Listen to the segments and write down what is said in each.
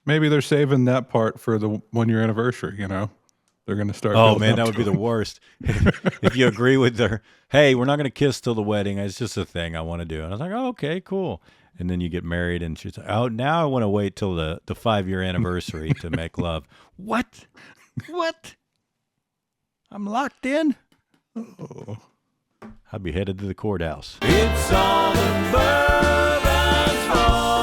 Maybe they're saving that part for the 1 year anniversary, They're going to start Oh building man, up that would to be the it. worst. If you agree with their, hey, we're not going to kiss till the wedding. It's just a thing I want to do. And I was like, oh, okay, cool. And then you get married, and she's like, oh, now I want to wait till the 5 year anniversary to make love. What? What? I'm locked in. Oh. I'd be headed to the courthouse. It's all in Bourbon's fault.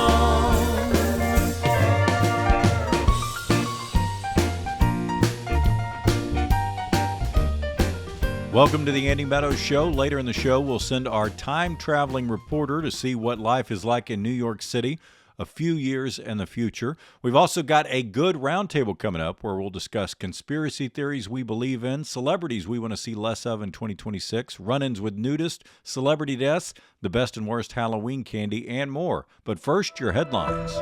Welcome to the Andy Meadows Show. Later in the show, we'll send our time-traveling reporter to see what life is like in New York City a few years in the future. We've also got a good roundtable coming up where we'll discuss conspiracy theories we believe in, celebrities we want to see less of in 2026, run-ins with nudists, celebrity deaths, the best and worst Halloween candy, and more. But first, your headlines.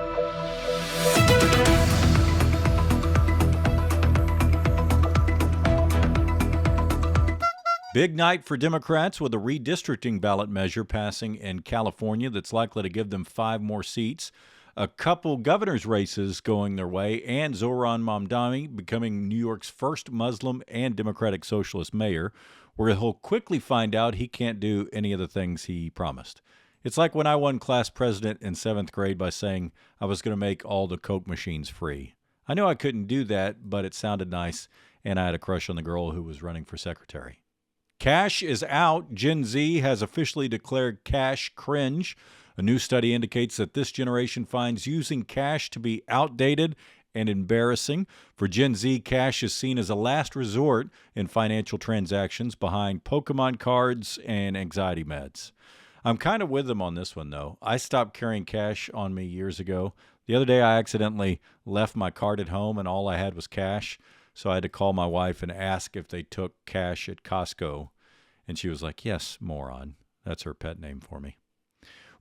Big night for Democrats with a redistricting ballot measure passing in California that's likely to give them 5 more seats. A couple governor's races going their way, and Zohran Mamdani becoming New York's first Muslim and Democratic Socialist mayor, where he'll quickly find out he can't do any of the things he promised. It's like when I won class president in 7th grade by saying I was going to make all the Coke machines free. I knew I couldn't do that, but it sounded nice, and I had a crush on the girl who was running for secretary. Cash is out. Gen Z has officially declared cash cringe. A new study indicates that this generation finds using cash to be outdated and embarrassing. For Gen Z, cash is seen as a last resort in financial transactions behind Pokemon cards and anxiety meds. I'm kind of with them on this one, though. I stopped carrying cash on me years ago. The other day, I accidentally left my card at home and all I had was cash. So I had to call my wife and ask if they took cash at Costco. And she was like, yes, moron. That's her pet name for me.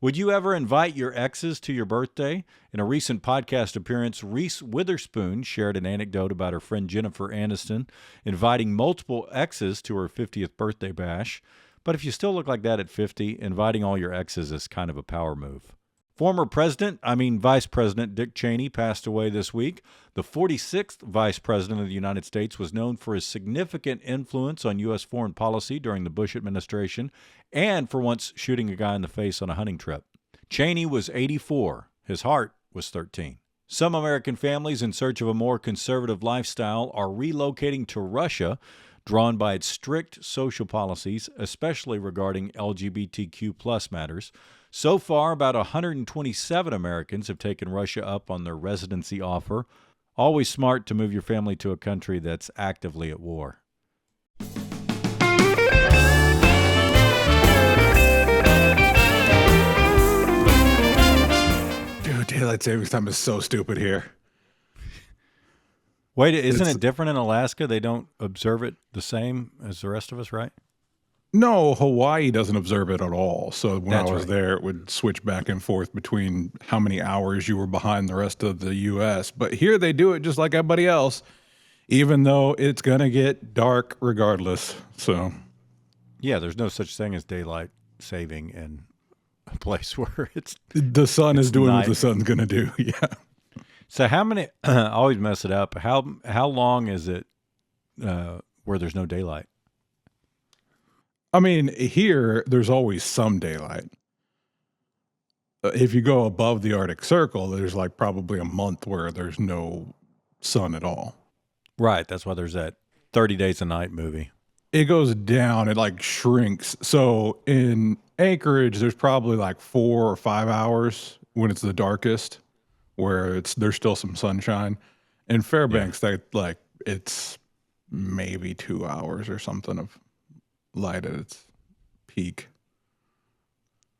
Would you ever invite your exes to your birthday? In a recent podcast appearance, Reese Witherspoon shared an anecdote about her friend Jennifer Aniston inviting multiple exes to her 50th birthday bash. But if you still look like that at 50, inviting all your exes is kind of a power move. Former Vice President Dick Cheney passed away this week. The 46th Vice President of the United States was known for his significant influence on U.S. foreign policy during the Bush administration and for once shooting a guy in the face on a hunting trip. Cheney was 84. His heart was 13. Some American families in search of a more conservative lifestyle are relocating to Russia, drawn by its strict social policies, especially regarding LGBTQ+ matters. So far, about 127 Americans have taken Russia up on their residency offer. Always smart to move your family to a country that's actively at war. Dude, daylight savings time is so stupid here. Wait, isn't it different in Alaska? They don't observe it the same as the rest of us, right? No, Hawaii doesn't observe it at all. So when That's I was right. there, it would switch back and forth between how many hours you were behind the rest of the U.S. But here they do it just like everybody else, even though it's going to get dark regardless. So, Yeah, there's no such thing as daylight saving in a place where it's the sun is doing what night. the sun's going to do. Yeah. So how many? I always mess it up. How long is it where there's no daylight? I mean, here, there's always some daylight. If you go above the Arctic Circle, there's like probably a month where there's no sun at all. Right. That's why there's that 30 Days a Night movie. It goes down, it like shrinks. So in Anchorage, there's probably like 4 or 5 hours when it's the darkest, where there's still some sunshine. In Fairbanks, it's maybe 2 hours or something of light at its peak.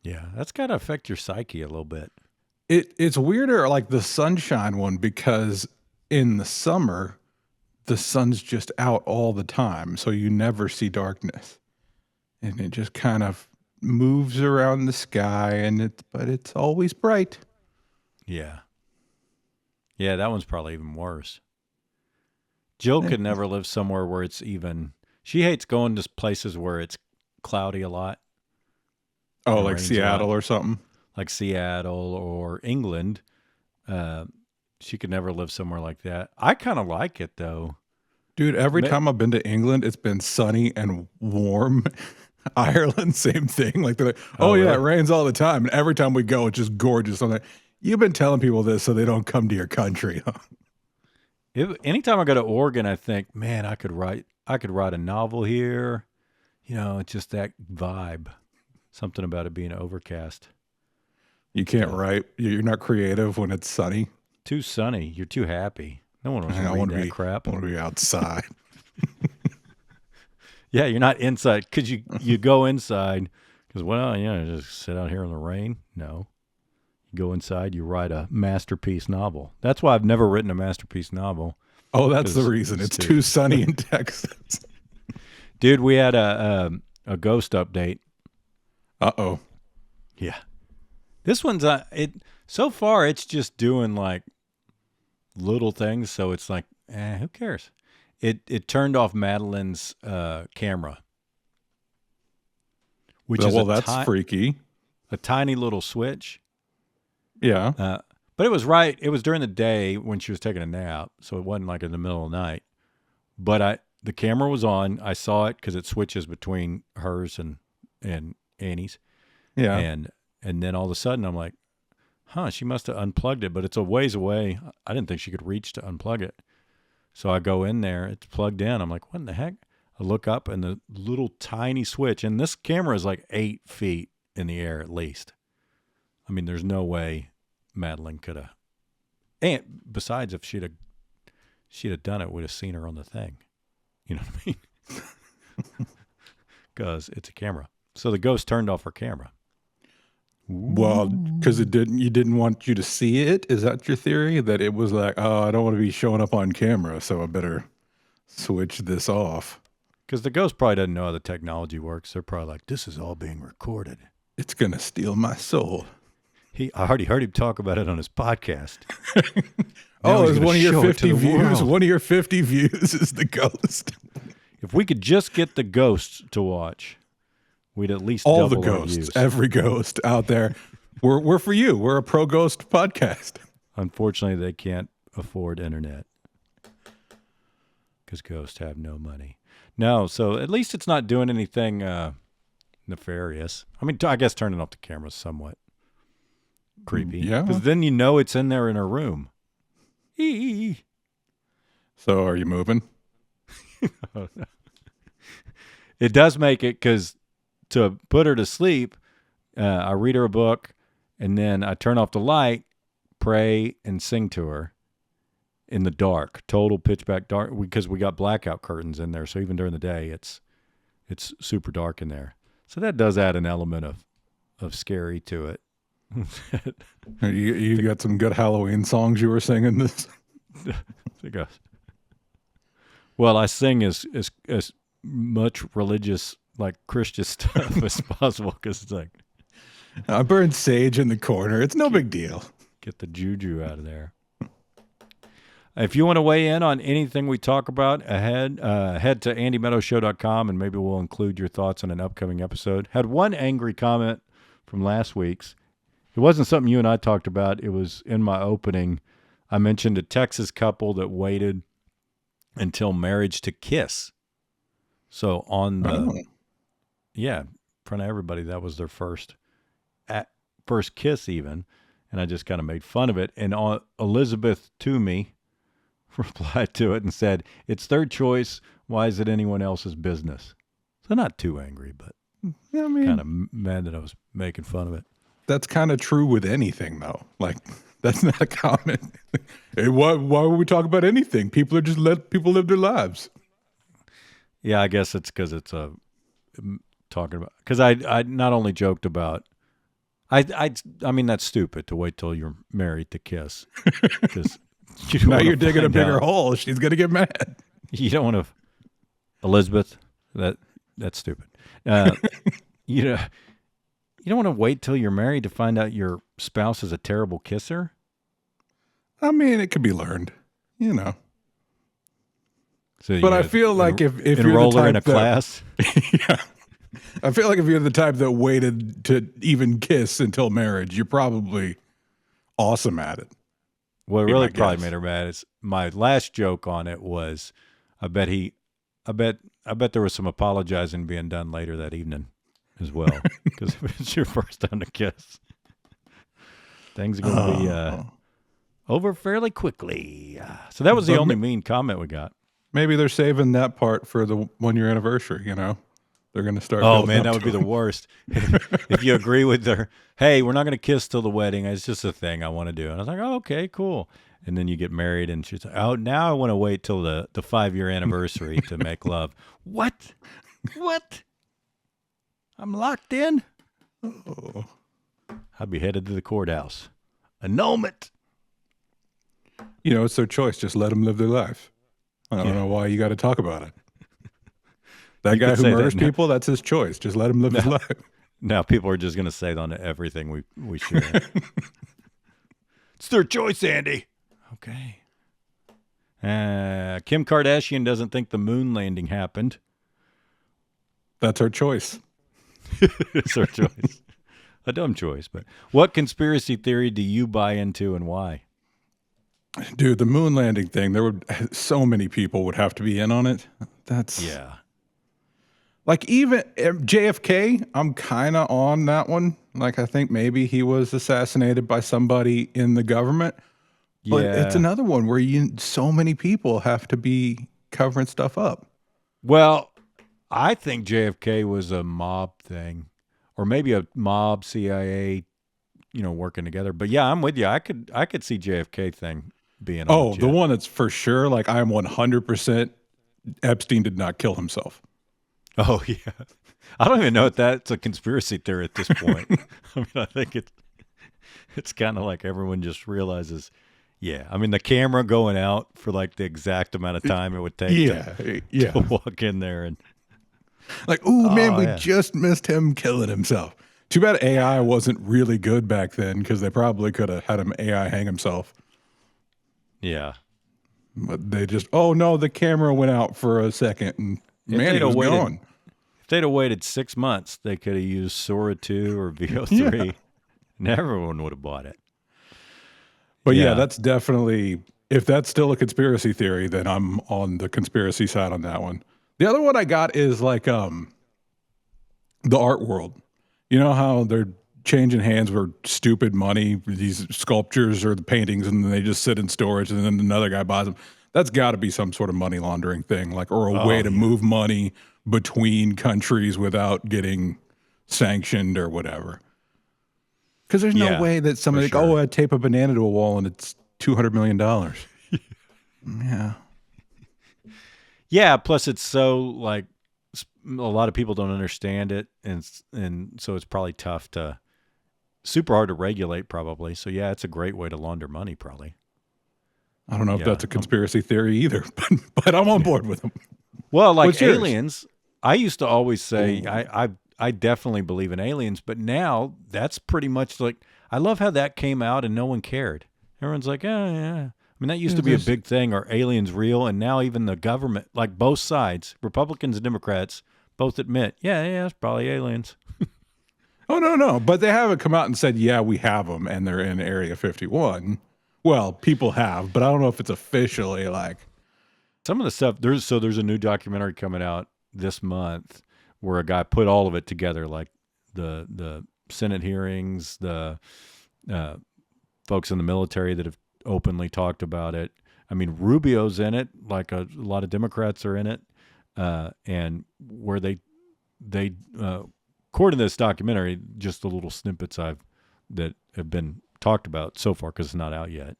Yeah, that's got to affect your psyche a little bit. It's weirder, like the sunshine one, because in the summer, the sun's just out all the time, so you never see darkness. And it just kind of moves around the sky, but it's always bright. Yeah. Yeah, that one's probably even worse. Jill could never live somewhere where it's even... She hates going to places where it's cloudy a lot. Oh, like Seattle or something? Like Seattle or England. she could never live somewhere like that. I kind of like it though. Dude, every time I've been to England, it's been sunny and warm. Ireland, same thing. Like they're like, oh yeah, really? it rains all the time. And every time we go, it's just gorgeous. I'm like, you've been telling people this so they don't come to your country. Anytime I go to Oregon, I think, man, I could write a novel here. You know, it's just that vibe. Something about it being overcast. You can't write. You're not creative when it's sunny. Too sunny. You're too happy. No one wants to I read want to that be crap. I want to be outside. Yeah, you're not inside because you go inside because, well, yeah, just sit out here in the rain. No. You go inside, you write a masterpiece novel. That's why I've never written a masterpiece novel. Oh, that's the reason. It's too sunny in Texas. Dude, we had a ghost update. Uh-oh. Yeah. This one's so far it's just doing like little things, so it's like, who cares? It turned off Madeline's camera. Which is that's freaky. A tiny little switch. Yeah. But it was right. It was during the day when she was taking a nap, so it wasn't like in the middle of the night. But the camera was on. I saw it because it switches between hers and Annie's. Yeah. And then all of a sudden I'm like, she must have unplugged it, but it's a ways away. I didn't think she could reach to unplug it. So I go in there. It's plugged in. I'm like, what in the heck? I look up and the little tiny switch, and this camera is like 8 feet in the air at least. I mean, there's no way Madeline could have. And besides, if she'd have done it, we'd have seen her on the thing. You know what I mean? Because it's a camera. So the ghost turned off her camera. Well, because you didn't want you to see it. Is that your theory? That it was like, oh, I don't want to be showing up on camera, so I better switch this off. Because the ghost probably doesn't know how the technology works. They're probably like, this is all being recorded. It's gonna steal my soul. I already heard him talk about it on his podcast. Oh, it's one of your 50 views. One of your 50 views is the ghost. If we could just get the ghosts to watch, we'd at least all double the our ghosts, views. every ghost out there. We're for you. We're a pro ghost podcast. Unfortunately, they can't afford internet because ghosts have no money. No, so at least it's not doing anything nefarious. I mean, I guess turning off the camera is somewhat creepy. Yeah. Because then you know it's in there in her room. Eee. So are you moving? It does make it because to put her to sleep, I read her a book, and then I turn off the light, pray, and sing to her in the dark, total pitch black dark, because we got blackout curtains in there. So even during the day, it's super dark in there. So that does add an element of scary to it. You got some good Halloween songs you were singing this. Well, I sing as much religious, like Christian stuff as possible because it's like I burned sage in the corner. It's no big deal. Get the juju out of there. If you want to weigh in on anything we talk about head to andymeadowshow.com and maybe we'll include your thoughts on an upcoming episode. Had one angry comment from last week's. It wasn't something you and I talked about. It was in my opening. I mentioned a Texas couple that waited until marriage to kiss. So on the, in front of everybody, that was their first kiss even. And I just kind of made fun of it. And Elizabeth Toomey replied to it and said, it's their choice. Why is it anyone else's business? So not too angry, but kind of mad that I was making fun of it. That's kind of true with anything, though. Like, that's not a comment. Hey, why would we talk about anything? People are just let people live their lives. Yeah, I guess it's because it's talking about, because I not only joked about, I mean, that's stupid to wait till you're married to kiss. Because now you're digging a bigger hole. She's going to get mad. You don't want to, Elizabeth, that's stupid. You don't want to wait till you're married to find out your spouse is a terrible kisser? I mean, it could be learned, you know. So but I feel like if you're enroll the type her in a class. Yeah. I feel like if you're the type that waited to even kiss until marriage, you're probably awesome at it. What Be really my probably guess. made her mad is my last joke on it was, I bet there was some apologizing being done later that evening as well, because if it's your first time to kiss, things are going to be over fairly quickly. So that was the But only mean comment we got. maybe they're saving that part for the 1-year anniversary. They're going to start. Oh building man, up that would to be the worst. If you agree with her, hey, we're not going to kiss till the wedding. It's just a thing I want to do. And I was like, oh, okay, cool. And then you get married, and she's like, oh, now I want to wait till the 5-year anniversary to make love. What? What? I'm locked in. Oh. I'll be headed to the courthouse. Annulment. It's their choice. Just let them live their life. I don't know why you got to talk about it. That You guy could who say that murders now. people, that's his choice. Just let him live his life. Now people are just going to say that on everything we share. It's their choice, Andy. Okay. Kim Kardashian doesn't think the moon landing happened. That's her choice. It's her choice. A dumb choice. But what conspiracy theory do you buy into and why? Dude, the moon landing thing, so many people would have to be in on it. That's like even JFK, I'm kind of on that one. Like I think maybe he was assassinated by somebody in the government. But it's another one where so many people have to be covering stuff up. Well, I think JFK was a mob thing, or maybe a mob CIA, working together. But yeah, I'm with you. I could see JFK thing being. Oh, the one that's for sure. Like I am 100% Epstein did not kill himself. Oh yeah, I don't even know if that's a conspiracy theory at this point. I mean, I think it's kind of like everyone just realizes. Yeah, I mean the camera going out for like the exact amount of time it would take to walk in there and like, ooh, man, we just missed him killing himself. Too bad AI wasn't really good back then because they probably could have had him AI hang himself. Yeah. But they just, oh no, the camera went out for a second and man, he was gone. If they'd have waited 6 months, they could have used Sora 2 or VO3 and everyone would have bought it. But yeah, that's definitely, if that's still a conspiracy theory, then I'm on the conspiracy side on that one. The other one I got is like the art world. You know how they're changing hands for stupid money, these sculptures or the paintings, and then they just sit in storage and then another guy buys them. That's got to be some sort of money laundering thing, like, or a way to move money between countries without getting sanctioned or whatever. Because there's no way that somebody like, oh, I tape a banana to a wall and it's $200 million. Yeah. Yeah. Plus, it's so like a lot of people don't understand it, and so it's probably super hard to regulate, probably. So yeah, it's a great way to launder money, probably. I don't know if that's a conspiracy theory either, but I'm on board with them. Well, like aliens, I used to always say I definitely believe in aliens, but now that's pretty much like, I love how that came out and no one cared. Everyone's like, oh, yeah. I mean, that used to be a big thing. Are aliens real? And now even the government, like both sides, Republicans and Democrats, both admit, yeah, it's probably aliens. Oh, no. But they haven't come out and said, yeah, we have them and they're in Area 51. Well, people have, but I don't know if it's officially like. Some of the stuff, there's a new documentary coming out this month where a guy put all of it together, like the Senate hearings, the folks in the military that have openly talked about it. I mean, Rubio's in it, like a lot of Democrats are in it, and where they according to this documentary, just the little snippets that have been talked about so far, because it's not out yet,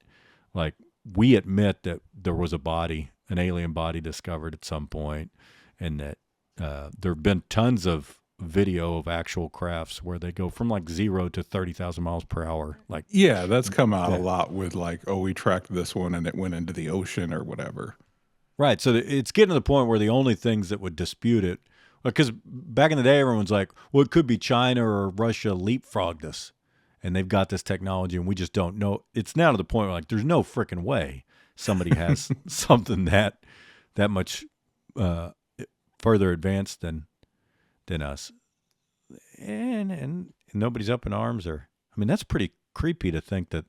like we admit that there was an alien body discovered at some point, and that there have been tons of video of actual crafts where they go from like 0 to 30,000 miles per hour. Like, yeah, that's come out a lot with like, oh, we tracked this one and it went into the ocean or whatever. Right. So it's getting to the point where the only things that would dispute it, because back in the day, everyone's like, well, it could be China or Russia leapfrogged us and they've got this technology and we just don't know. It's now to the point where like, there's no freaking way somebody has something that much further advanced than us, and nobody's up in arms. Or I mean, that's pretty creepy to think that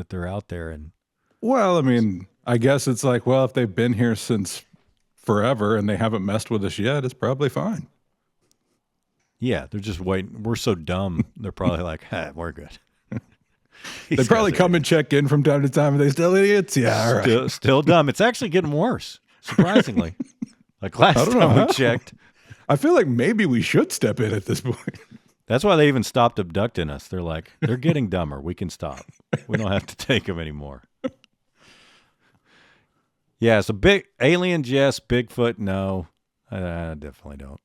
they're out there and Well, I mean, I guess it's like, well, if they've been here since forever and they haven't messed with us yet, it's probably fine. Yeah, they're just waiting. We're so dumb. They're probably like, we're good. They probably come and check in from time to time. Are they still idiots? Yeah, all right. Still dumb. It's actually getting worse, surprisingly. Like last time we checked. I feel like maybe we should step in at this point. That's why they even stopped abducting us. They're like, they're getting dumber. We can stop. We don't have to take them anymore. Yeah, so big aliens, yes. Bigfoot, no. I definitely don't.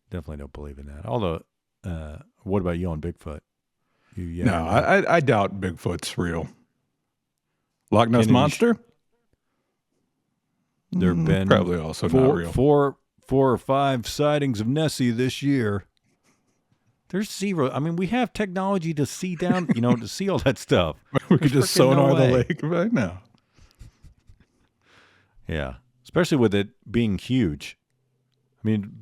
Definitely don't believe in that. Although, what about you on Bigfoot? No, I doubt Bigfoot's real. Loch Ness Monster? There have been probably also not real. Four or five sightings of Nessie this year. There's zero. I mean, we have technology to see down, to see all that stuff. We could just sonar the lake right now. Yeah, especially with it being huge. I mean,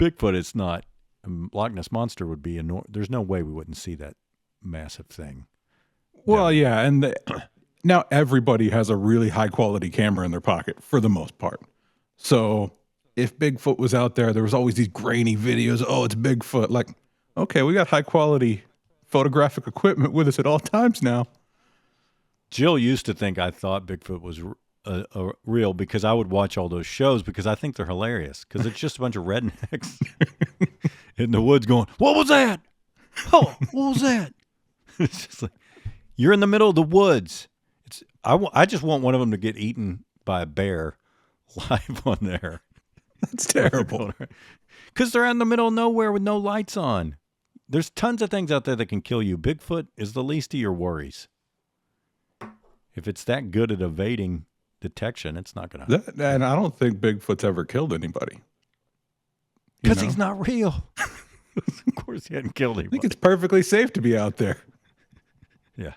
Bigfoot, it's not. Loch Ness Monster would be there's no way we wouldn't see that massive thing. Well, yeah, and now everybody has a really high quality camera in their pocket for the most part. So if Bigfoot was out there, there was always these grainy videos. Oh, it's Bigfoot. Like, okay, we got high quality photographic equipment with us at all times now. Jill used to think I thought Bigfoot was real because I would watch all those shows because I think they're hilarious because it's just a bunch of rednecks in the woods going, "What was that? Oh, what was that?" It's just like, you're in the middle of the woods. I just want one of them to get eaten by a bear live on there. That's terrible. Because they're out in the middle of nowhere with no lights on. There's tons of things out there that can kill you. Bigfoot is the least of your worries. If it's that good at evading detection, it's not going to. And I don't think Bigfoot's ever killed anybody. Because he's not real. Of course he hadn't killed anybody. I think it's perfectly safe to be out there. Yeah.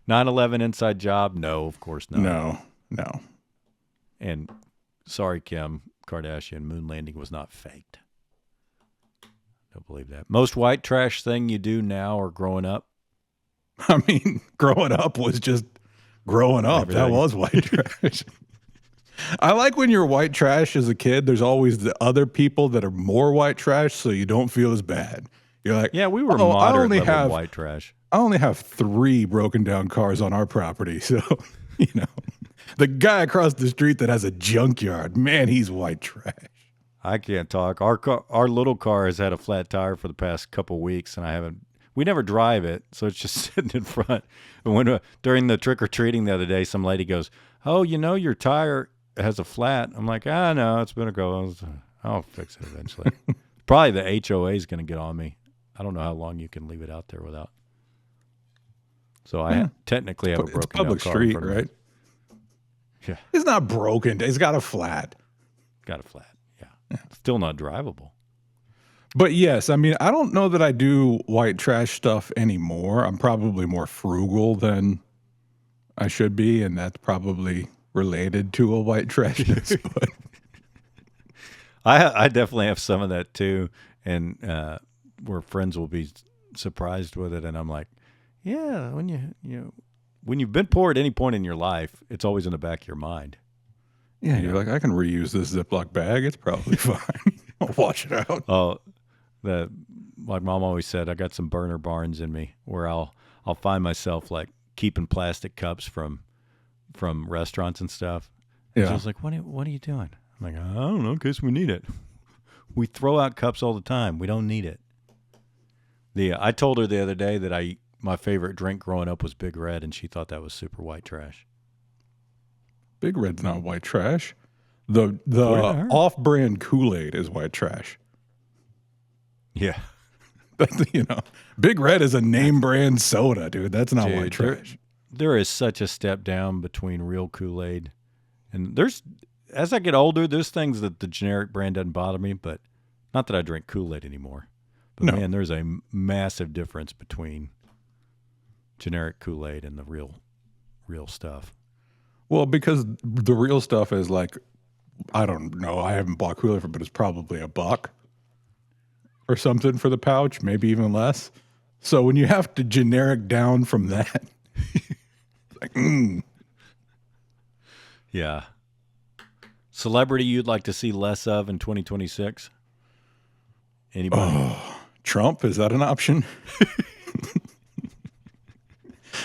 9/11 inside job? No, of course not. No. And sorry, Kim Kardashian, moon landing was not faked. Don't believe that. Most white trash thing you do now or growing up? I mean, growing up was just growing up. Everything. That was white trash. I like when you're white trash as a kid, there's always the other people that are more white trash so you don't feel as bad. You're like, yeah, we were moderate level white trash. I only have 3 broken down cars on our property. So, the guy across the street that has a junkyard, man, he's white trash. I can't talk. Our little car has had a flat tire for the past couple weeks, and we never drive it, so it's just sitting in front. And when during the trick or treating the other day, some lady goes, "Oh, your tire has a flat." I'm like, no, it's been a go. I'll fix it eventually. Probably the HOA is going to get on me. I don't know how long you can leave it out there without. So I technically have a broken public car street, right? Yeah, it's not broken. It's got a flat. Got a flat. Yeah. Still not drivable. But yes, I mean, I don't know that I do white trash stuff anymore. I'm probably more frugal than I should be, and that's probably related to a white trashness. But I definitely have some of that too, and where friends will be surprised with it, and I'm like, yeah, when you've been poor at any point in your life, it's always in the back of your mind. Yeah, you're like, I can reuse this Ziploc bag. It's probably fine. I'll wash it out. Oh, like Mom always said, I got some burner barns in me where I'll find myself like keeping plastic cups from restaurants and stuff. And Yeah. she was like, what are you doing? I'm like, I don't know, in case we need it. We throw out cups all the time. We don't need it. I told her the other day that my favorite drink growing up was Big Red, and she thought that was super white trash. Big Red's not white trash. The off-brand Kool-Aid is white trash. Yeah. Big Red is a name brand soda, dude. That's not white trash. There is such a step down between real Kool-Aid. And as I get older, there's things that the generic brand doesn't bother me, but not that I drink Kool-Aid anymore. But No. man, there's a massive difference between generic Kool-Aid and the real stuff. Well, because the real stuff is like, I don't know. I haven't bought Kool-Aid, but it's probably $1 or something for the pouch, maybe even less. So when you have to generic down from that, Like, Yeah. Celebrity you'd like to see less of in 2026? Anybody? Trump, is that an option?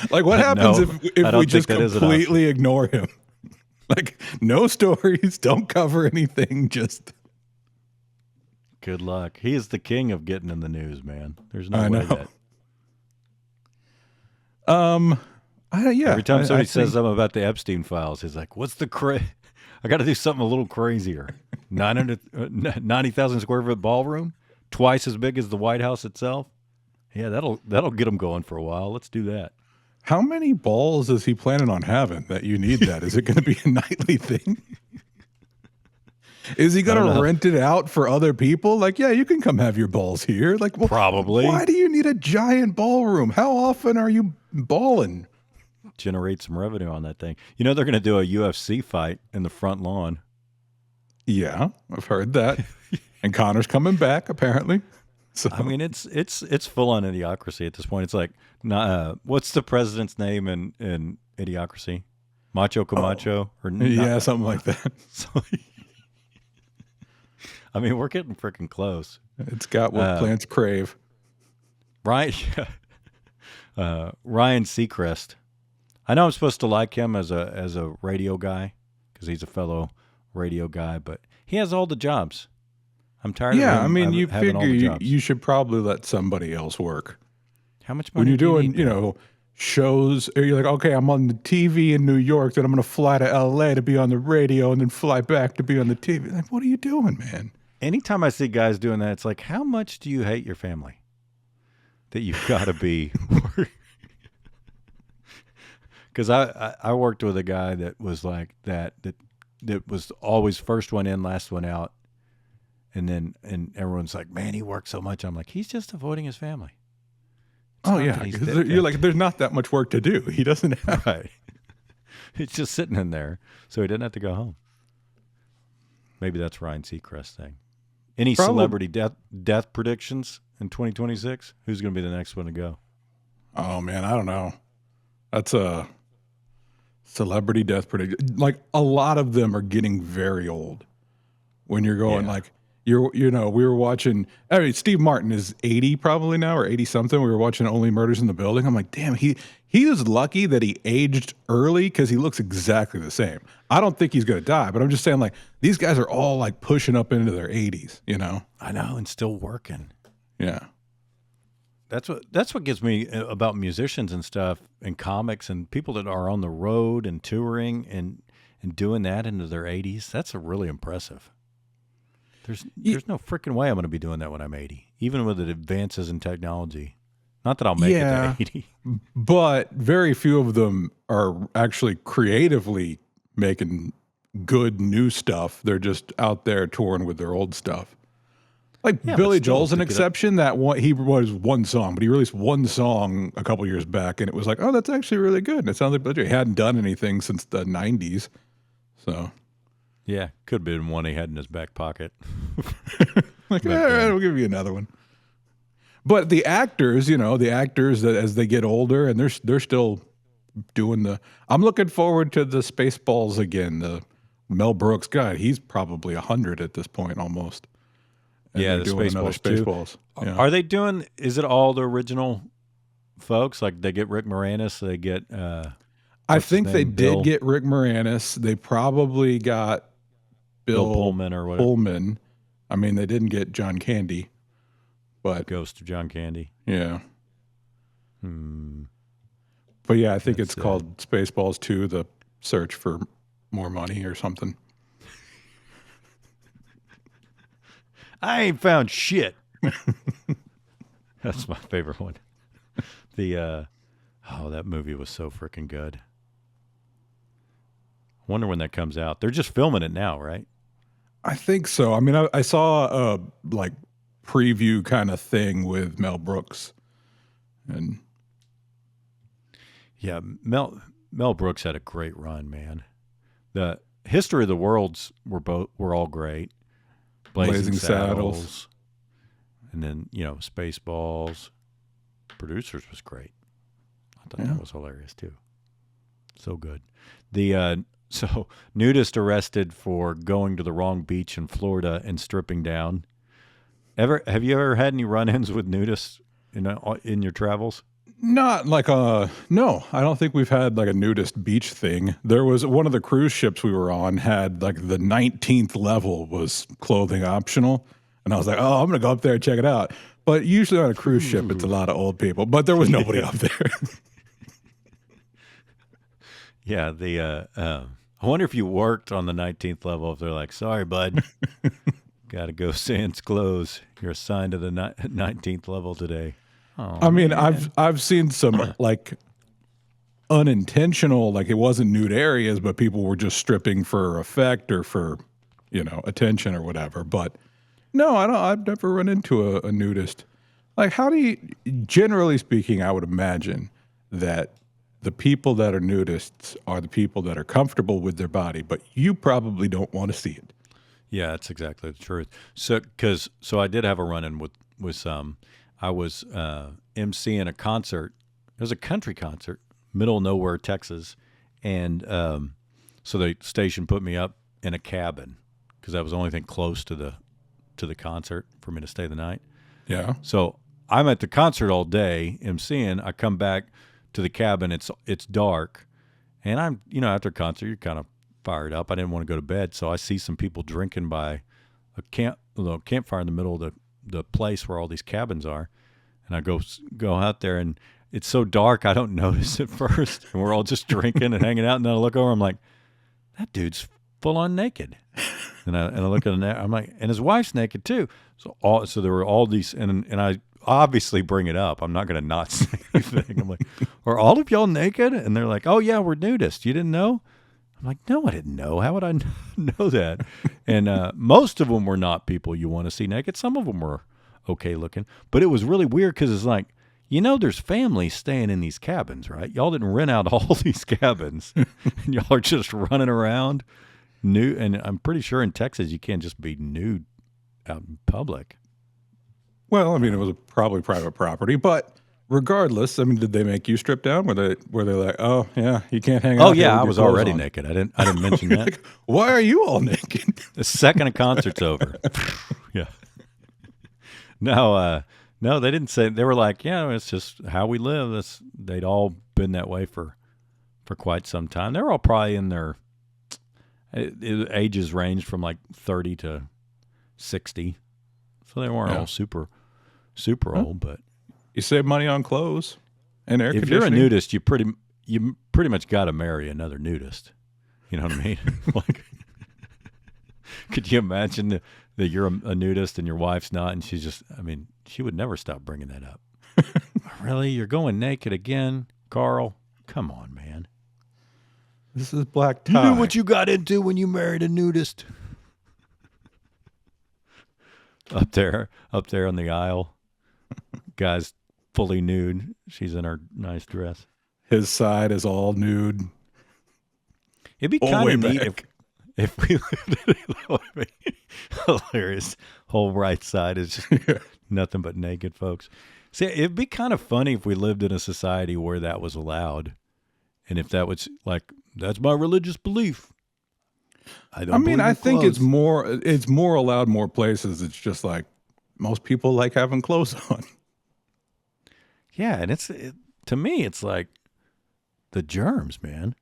Like, what happens No, if I don't we think just that is an completely ignore him? Like, no stories, don't cover anything, just... Good luck. He is the king of getting in the news, man. There's no I way know. that Yeah. every time somebody I says think, something about the Epstein files, he's like, "What's the I got to do something a little crazier. 90,000 square foot ballroom, twice as big as the White House itself. Yeah, that'll get them going for a while. Let's do that." how many balls is he planning on having that you need that? Is it going to be a nightly thing? Is he going don't to know. rent it out for other people? Like, yeah, you can come have your balls here. Like, well, Probably. why do you need a giant ballroom? How often are you balling? Generate some revenue on that thing. You know they're going to do a UFC fight in the front lawn. Yeah, I've heard that. And Connor's coming back, apparently. So I mean, it's full on idiocracy at this point. It's like, what's the president's name in Idiocracy? Macho Camacho or yeah, something like that. So, I mean, we're getting freaking close. It's got what plants crave. Ryan Seacrest. I know I'm supposed to like him as a radio guy because he's a fellow radio guy, but he has all the jobs. I'm tired of him. Yeah, I mean, you having all the figure jobs. you should probably let somebody else work. How much money When you're do you doing, need? shows, or you're like, okay, I'm on the TV in New York, then I'm going to fly to LA to be on the radio and then fly back to be on the TV. Like, what are you doing, man? Anytime I see guys doing that, it's like, how much do you hate your family that you've got to be? Because I worked with a guy that was like that was always first one in, last one out, and everyone's like, man, he works so much. I'm like, he's just avoiding his family. It's Oh not yeah, that he's 'cause dead. you're like, there's not that much work to do. He doesn't have. Right. He's just sitting in there, so he didn't have to go home. Maybe that's Ryan Seacrest thing. Any celebrity death predictions in 2026? Who's going to be the next one to go? Oh man, I don't know. That's a celebrity death prediction. Like a lot of them are getting very old. When you're going like we were watching. I mean, Steve Martin is 80 probably now or 80 something. We were watching Only Murders in the Building. I'm like, damn, he is lucky that he aged early because he looks exactly the same. I don't think he's gonna die, but I'm just saying like these guys are all like pushing up into their 80s. I know, and still working. Yeah. That's what gets me about musicians and stuff and comics and people that are on the road and touring and doing that into their 80s. That's really impressive. There's no freaking way I'm going to be doing that when I'm 80, even with the advances in technology. Not that I'll make it to 80. But very few of them are actually creatively making good new stuff. They're just out there touring with their old stuff. Like Yeah, Billy but still, Joel's an pick it up. exception. He was one song, but he released one song a couple years back, and it was like, oh, that's actually really good. And it sounds like Billy Joel. He hadn't done anything since the 90s. So, Yeah, could have been one he had in his back pocket. like, all right, we'll give you another one. But the actors, that as they get older, and they're still doing I'm looking forward to the Spaceballs again. The Mel Brooks guy, he's probably 100 at this point almost. And Yeah, they're the doing another Spaceballs too. Spaceballs. Yeah. Are they doing? Is it all the original folks? Like they get Rick Moranis, they get. I what's his think they name? Bill- did get Rick Moranis. They probably got Bill Pullman or whatever. Pullman. I mean, they didn't get John Candy, but Ghost of John Candy. yeah. Hmm. But yeah, I think That's it's called Spaceballs 2, The Search for More Money or something. I ain't found shit. That's my favorite one. That movie was so freaking good. Wonder when that comes out. They're just filming it now, right? I think so. I mean, I saw a like preview kind of thing with Mel Brooks, and Yeah, Mel Brooks had a great run, man. The History of the Worlds were all great. Blazing Saddles. And then, Spaceballs. Producers was great. I thought that was hilarious too. So good. The so nudist arrested for going to the wrong beach in Florida and stripping down. Have you ever had any run-ins with nudists in your travels? Not like no, I don't think we've had like a nudist beach thing. There was one of the cruise ships we were on had like the 19th level was clothing optional. And I was like, oh, I'm going to go up there and check it out. But usually on a cruise ship, it's a lot of old people, but there was nobody up there. Yeah, I wonder if you worked on the 19th level. If they're like, sorry, bud, got to go sans clothes. You're assigned to the 19th level today. Oh, I mean, man. I've seen some like unintentional, like it wasn't nude areas, but people were just stripping for effect or for, attention or whatever. But no, I've never run into a nudist. Like, generally speaking, I would imagine that the people that are nudists are the people that are comfortable with their body, but you probably don't want to see it. Yeah, that's exactly the truth. So I did have a run-in with some. I was emceeing a concert. It was a country concert, middle of nowhere, Texas, and so the station put me up in a cabin because that was the only thing close to the concert for me to stay the night. Yeah. So I'm at the concert all day emceeing. I come back to the cabin. It's dark, and I'm after a concert you're kind of fired up. I didn't want to go to bed, so I see some people drinking by a campfire in the middle of the place where all these cabins are, and I go out there, and it's so dark I don't notice at first, and we're all just drinking and hanging out, and then I look over, I'm like, that dude's full on naked, and I look at him, I'm like, and his wife's naked too. So there were all these, and I obviously bring it up. I'm not going to not say anything. I'm like, are all of y'all naked? And they're like, oh yeah, we're nudists. You didn't know? I'm like, no, I didn't know. How would I know that? And most of them were not people you want to see naked. Some of them were okay looking. But it was really weird because it's like, there's families staying in these cabins, right? Y'all didn't rent out all these cabins. And y'all are just running around nude. And I'm pretty sure in Texas you can't just be nude out in public. Well, I mean, it was probably private property, but regardless, I mean, did they make you strip down? Were they like, oh yeah, you can't hang out? Oh here yeah, with I your was clothes already on? naked. I didn't mention that. Like, why are you all naked? The second a concert's over. Yeah. No, they didn't say. They were like, yeah, it's just how we live. They'd all been that way for quite some time. They were all probably in their ages ranged from like 30 to 60, so they weren't all super old. But you save money on clothes and air if conditioning. you're a nudist, you pretty much got to marry another nudist. You know what I mean? Like, could you imagine that you're a nudist and your wife's not, and she's just, I mean, she would never stop bringing that up. Really? You're going naked again, Carl? Come on, man. This is black tie. You knew what you got into when you married a nudist. Up there on the aisle, guy's fully nude. She's in her nice dress. His side is all nude. It'd be kind of neat if we lived in hilarious. Whole right side is just nothing but naked folks. See, it'd be kind of funny if we lived in a society where that was allowed, and if that was like, that's my religious belief. I think it's more allowed more places. It's just like most people like having clothes on. Yeah, and to me, it's like the germs, man.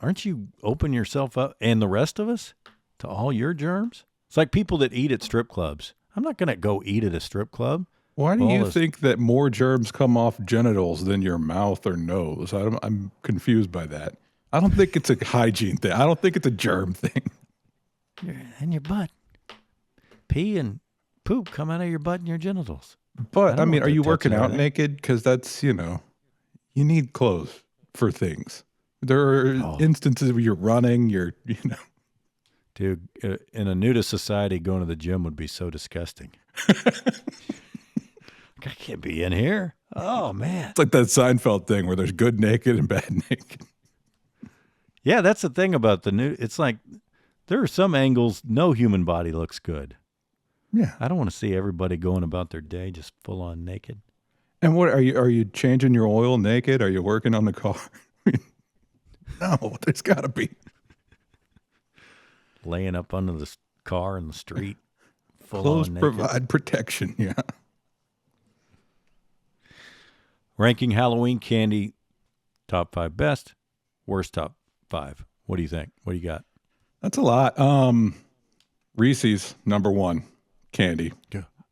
Aren't you open yourself up, and the rest of us, to all your germs? It's like people that eat at strip clubs. I'm not going to go eat at a strip club. Why do you think that more germs come off genitals than your mouth or nose? I'm confused by that. I don't think it's a hygiene thing. I don't think it's a germ thing. And your butt. Pee and poop come out of your butt and your genitals. But, I mean, are you working out naked? Because that's, you need clothes for things. There are instances where you're running, Dude, in a nudist society, going to the gym would be so disgusting. I can't be in here. Oh, man. It's like that Seinfeld thing where there's good naked and bad naked. Yeah, that's the thing about the nude. It's like there are some angles no human body looks good. Yeah. I don't want to see everybody going about their day just full on naked. And what are you? Are you changing your oil naked? Are you working on the car? No, there's got to be Laying up under the car in the street, full clothes on naked. provide protection. Yeah. Ranking Halloween candy, top 5 best, worst top 5. What do you think? What do you got? That's a lot. Reese's #1 candy.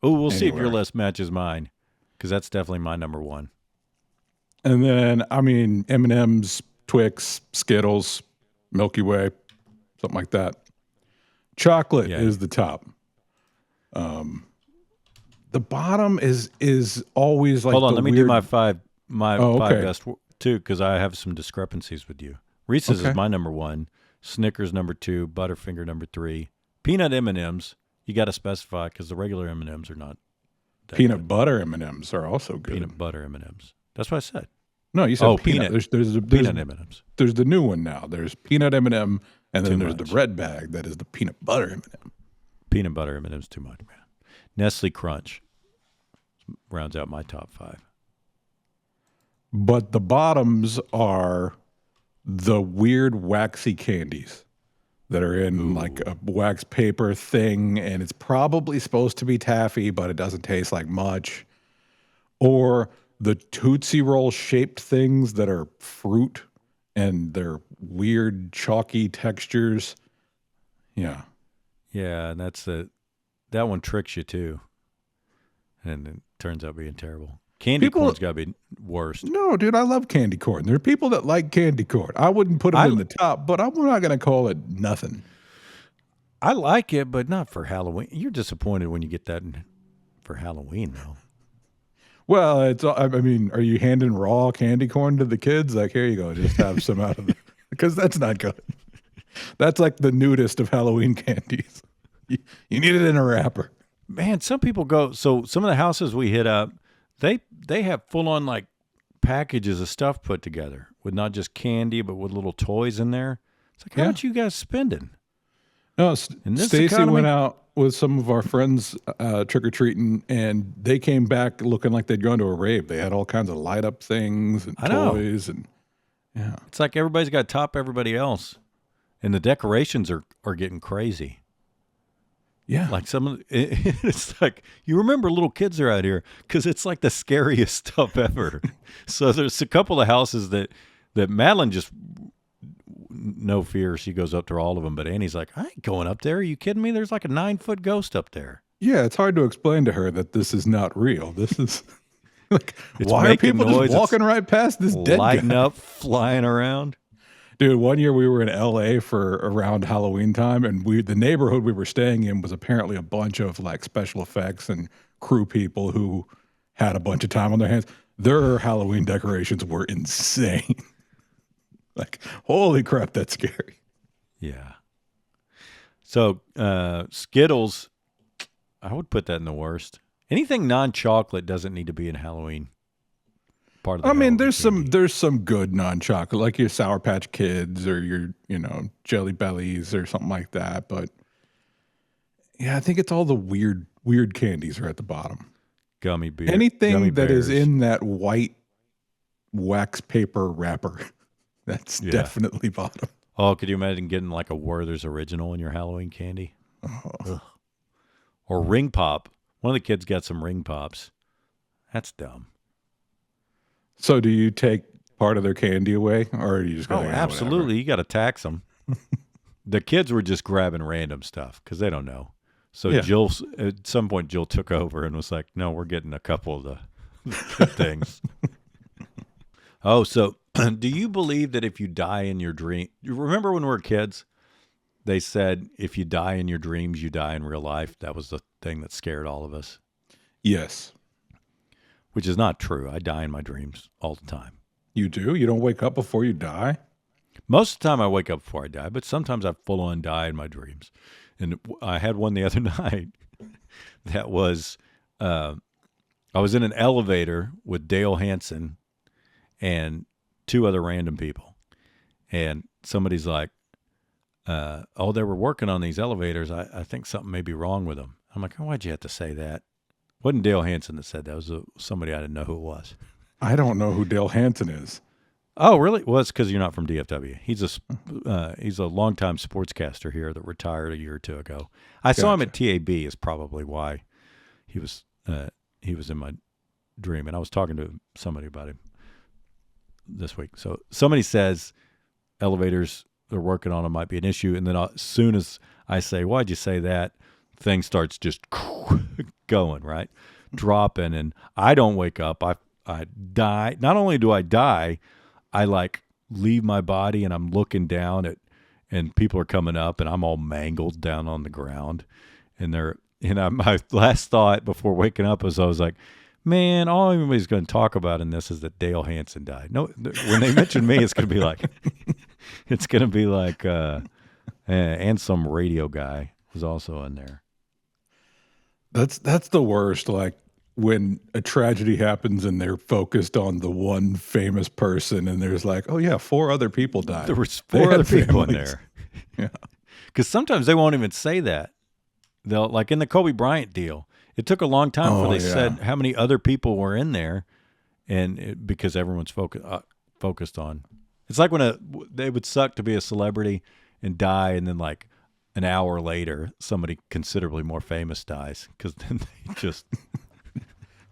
Oh, we'll see if your Anywhere. list matches mine, because that's definitely my number 1. And then, I mean, M&M's, Twix, Skittles, Milky Way, something like that. Chocolate Yeah. is the top. The bottom is always like Hold on, the let me weird, do my 5 Oh, five okay. best too, because I have some discrepancies with you. Reese's Okay. is my number 1, Snickers number 2, Butterfinger number 3, peanut M&Ms. You got to specify because the regular M&Ms are not. That peanut butter M&Ms are also good. Peanut butter M&Ms. That's what I said. No, you said Oh, peanut. peanut. There's Peanut M&Ms. there's the new one now. There's peanut M&M, and then Too there's much. the red bag that is the peanut butter M&M. Peanut butter M&Ms too much, man. Nestle Crunch rounds out my top 5. But the bottoms are the weird waxy candies that are in like a wax paper thing, and it's probably supposed to be taffy, but it doesn't taste like much. Or the Tootsie Roll shaped things that are fruit and they're weird chalky textures. Yeah. Yeah, and that one tricks you too, and it turns out being terrible. Candy People- corn's got to be worst. No, dude, I love candy corn. There are people that like candy corn. I wouldn't put them in the top, but I'm not going to call it nothing. I like it, but not for Halloween. You're disappointed when you get that for Halloween, though. Well, I mean, are you handing raw candy corn to the kids? Like, here you go, just have some out of it. Because that's not good. That's like the nudist of Halloween candies. You need it in a wrapper. Man, some people go. So some of the houses we hit up, they have full on like packages of stuff put together with not just candy but with little toys in there. It's like, how Yeah. much you guys spending? No, In this Stacy economy? went out with some of our friends trick or treating, and they came back looking like they'd gone to a rave. They had all kinds of light up things and I know. toys, and yeah, It's like everybody's got to top everybody else, and the decorations are getting crazy. yeah. Like some of it's like you remember little kids are out here because it's like the scariest stuff ever. So there's a couple of houses that Madeline just no fear. She goes up to all of them, but Annie's like, I ain't going up there. Are you kidding me? There's like a 9-foot ghost up there. Yeah, it's hard to explain to her that this is not real. This is like, It's why are making people noise, just walking right past this dead Lighting guy? up, flying around. Dude, one year we were in LA for around Halloween time, and the neighborhood we were staying in was apparently a bunch of like special effects and crew people who had a bunch of time on their hands. Their Halloween decorations were insane. Like, holy crap, that's scary. Yeah. So Skittles, I would put that in the worst. Anything non-chocolate doesn't need to be in Halloween. Part of the I mean, Halloween candy. there's some good non-chocolate, like your Sour Patch Kids or your, Jelly Bellies or something like that. But yeah, I think it's all the weird candies are at the bottom. gummy bear. Anything gummy that is bears. in that white wax paper wrapper, that's Yeah. definitely bottom. Oh, could you imagine getting like a Werther's Original in your Halloween candy? Ugh. Or Ring Pop. One of the kids got some Ring Pops. That's dumb. So do you take part of their candy away, or are you just Oh, going? absolutely. You got to tax them. The kids were just grabbing random stuff because they don't know. So Yeah. Jill, at some point, Jill took over and was like, no, we're getting a couple of the good things. Oh, so do you believe that if you die in your dream, you remember when we were kids, they said if you die in your dreams, you die in real life? That was the thing that scared all of us, Yes, which is not true. I die in my dreams all the time. you do. You don't wake up before you die. Most of the time I wake up before I die, but sometimes I full on die in my dreams. And I had one the other night that was, I was in an elevator with Dale Hansen and 2 other random people. And somebody's like, oh, they were working on these elevators. I think something may be wrong with them. I'm like, oh, why'd you have to say that? Wasn't Dale Hansen that said that? It was somebody I didn't know who it was. I don't know who Dale Hansen is. Oh, really? Well, it's because you're not from DFW. He's a longtime sportscaster here that retired a year or two ago. I saw him at TAB is probably why he was in my dream. And I was talking to somebody about him this week. So somebody says elevators they're working on them might be an issue. And then as soon as I say, why'd you say that? Thing starts just going, right? Dropping. And I don't wake up. I die. Not only do I die, I like leave my body and I'm looking down and people are coming up and I'm all mangled down on the ground. And my last thought before waking up was I was like, man, all anybody's going to talk about in this is that Dale Hansen died. No, when they mention me, it's going to be like, and some radio guy was also in there. That's the worst. Like when a tragedy happens and they're focused on the one famous person and there's like, oh yeah, 4 other people died. There was 4 other people in there. Yeah. Because sometimes they won't even say that. They'll, like in the Kobe Bryant deal, it took a long time before they said how many other people were in there, and because everyone's focused on. It's like when they would suck to be a celebrity and die, and then like an hour later, somebody considerably more famous dies because then they just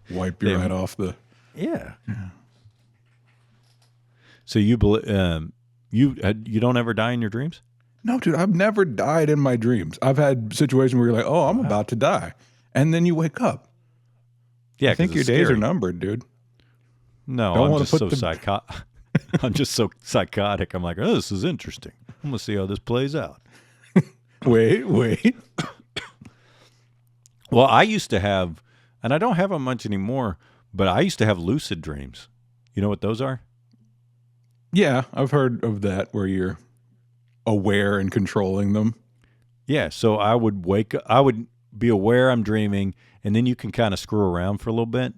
wipe your head off the. Yeah. So you don't ever die in your dreams? No, dude, I've never died in my dreams. I've had situations where you're like, oh, I'm about to die. And then you wake up. Yeah, I think your days are numbered, dude. No, I'm just so psychotic. I'm just so psychotic. I'm like, oh, this is interesting. I'm going to see how this plays out. Wait. Well, I used to have, and I don't have them much anymore, but I used to have lucid dreams. You know what those are? Yeah, I've heard of that where you're aware and controlling them. Yeah, so I would be aware I'm dreaming, and then you can kind of screw around for a little bit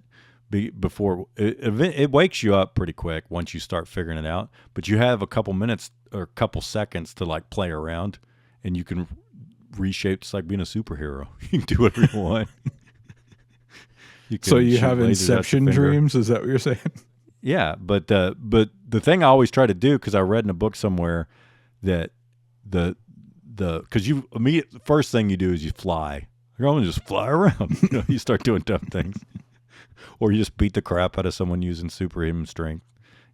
before it wakes you up pretty quick once you start figuring it out. But you have a couple minutes or a couple seconds to like play around, and you can reshape. It's like being a superhero. You can do whatever you want. So you have inception dreams? Is that what you're saying? Yeah, but the thing I always try to do, because I read in a book somewhere that because the first thing you do is you fly. You're going to just fly around. You start doing dumb things, or you just beat the crap out of someone using superhuman strength.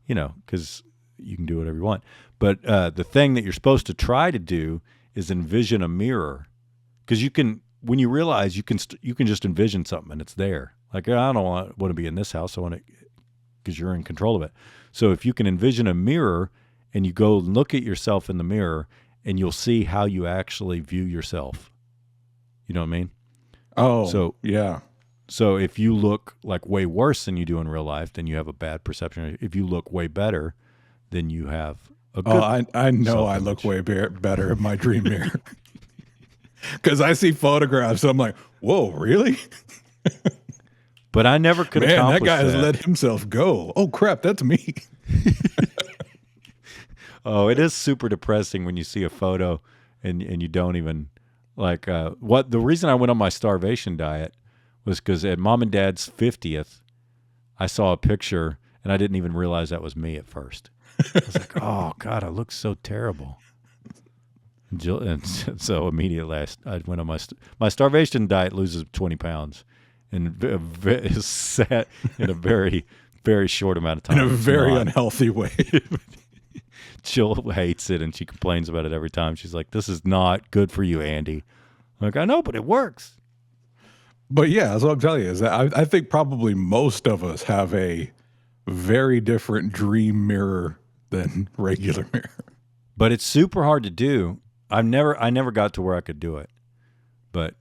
Because you can do whatever you want. But the thing that you're supposed to try to do is envision a mirror, because when you realize you can just envision something and it's there. Like, I don't want to be in this house. I want to, because you're in control of it. So if you can envision a mirror and you go look at yourself in the mirror, and you'll see how you actually view yourself. You know what I mean? Oh, so yeah. So if you look like way worse than you do in real life, then you have a bad perception. If you look way better, then you have a good. Oh, I know I look way better in my dream mirror. Because I see photographs, and I'm like, whoa, really? But I never could accomplish that guy has that. let himself go. Oh, crap, that's me. Oh, it is super depressing when you see a photo and you don't even like the reason I went on my starvation diet was because at Mom and Dad's 50th, I saw a picture and I didn't even realize that was me at first. I was like, oh God, I look so terrible. And so immediately I went on my starvation diet loses 20 pounds and is set in a very, very short amount of time. In a very unhealthy way. Jill hates it, and she complains about it every time. She's like, this is not good for you, Andy. I'm like, I know, but it works. But yeah, that's what I'm telling you. Is that I think probably most of us have a very different dream mirror than regular mirror. But it's super hard to do. I never got to where I could do it. But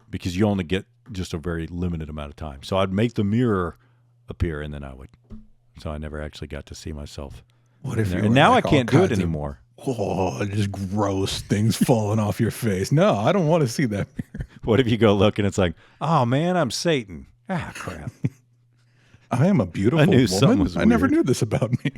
because you only get just a very limited amount of time. So I'd make the mirror appear, and then I would. So I never actually got to see myself. What if and now like I can't do it anymore. Just gross things falling off your face. No, I don't want to see that mirror. What if you go look and it's like, oh man, I'm Satan. Ah, crap. I am a beautiful woman. I never knew this about me.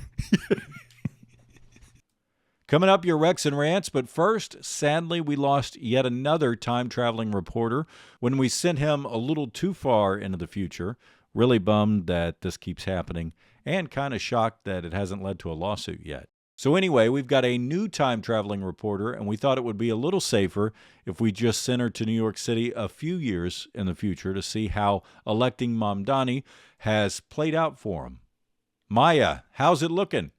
Coming up, your Rex and Rants, but first, sadly, we lost yet another time-traveling reporter when we sent him a little too far into the future. Really bummed that this keeps happening, and kind of shocked that it hasn't led to a lawsuit yet. So anyway, we've got a new time-traveling reporter, and we thought it would be a little safer if we just sent her to New York City a few years in the future to see how electing Mamdani has played out for him. Maya, how's it looking?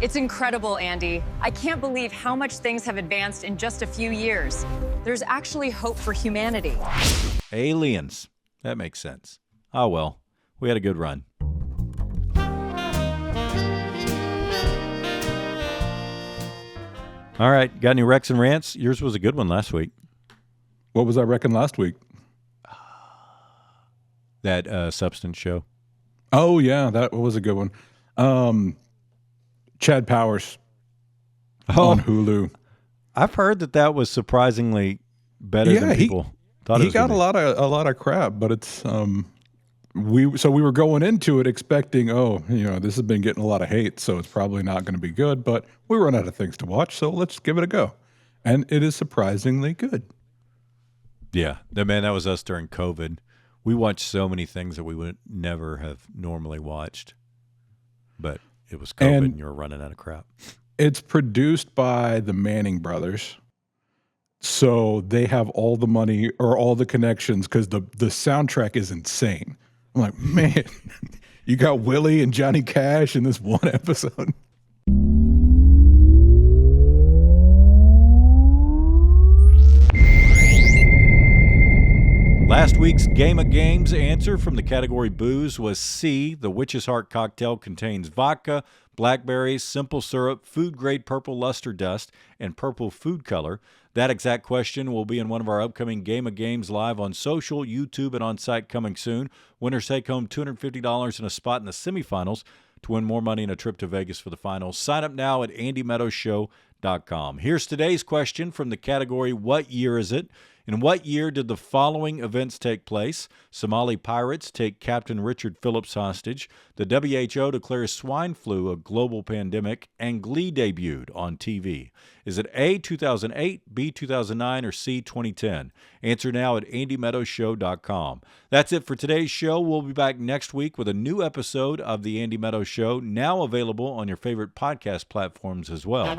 It's incredible, Andy. I can't believe how much things have advanced in just a few years. There's actually hope for humanity. Aliens. That makes sense. Oh, well, we had a good run. All right, got any Rex and Rants? Yours was a good one last week. What was I reckon last week? That substance show. Oh, yeah, that was a good one. Chad Powers on Hulu. I've heard that was surprisingly better than people thought it was. He got a lot of crap, but it's we were going into it expecting, this has been getting a lot of hate, so it's probably not going to be good, but we run out of things to watch, so let's give it a go. And it is surprisingly good. Yeah, that was us during COVID. We watched so many things that we would never have normally watched, but it was COVID and you were running out of crap. It's produced by the Manning brothers. So they have all the money or all the connections because the soundtrack is insane. I'm like, man, you got Willie and Johnny Cash in this one episode. Last week's Game of Games answer from the category booze was C. The Witch's Heart cocktail contains vodka, blackberries, simple syrup, food-grade purple luster dust, and purple food color. That exact question will be in one of our upcoming Game of Games live on social, YouTube, and on-site coming soon. Winners take home $250 and a spot in the semifinals to win more money and a trip to Vegas for the finals. Sign up now at AndyMeadowsShow.com. Here's today's question from the category What Year Is It? In what year did the following events take place? Somali pirates take Captain Richard Phillips hostage, the WHO declares swine flu a global pandemic, and Glee debuted on TV. Is it A, 2008, B, 2009, or C, 2010? Answer now at AndyMeadowsShow.com. That's it for today's show. We'll be back next week with a new episode of The Andy Meadows Show, now available on your favorite podcast platforms as well.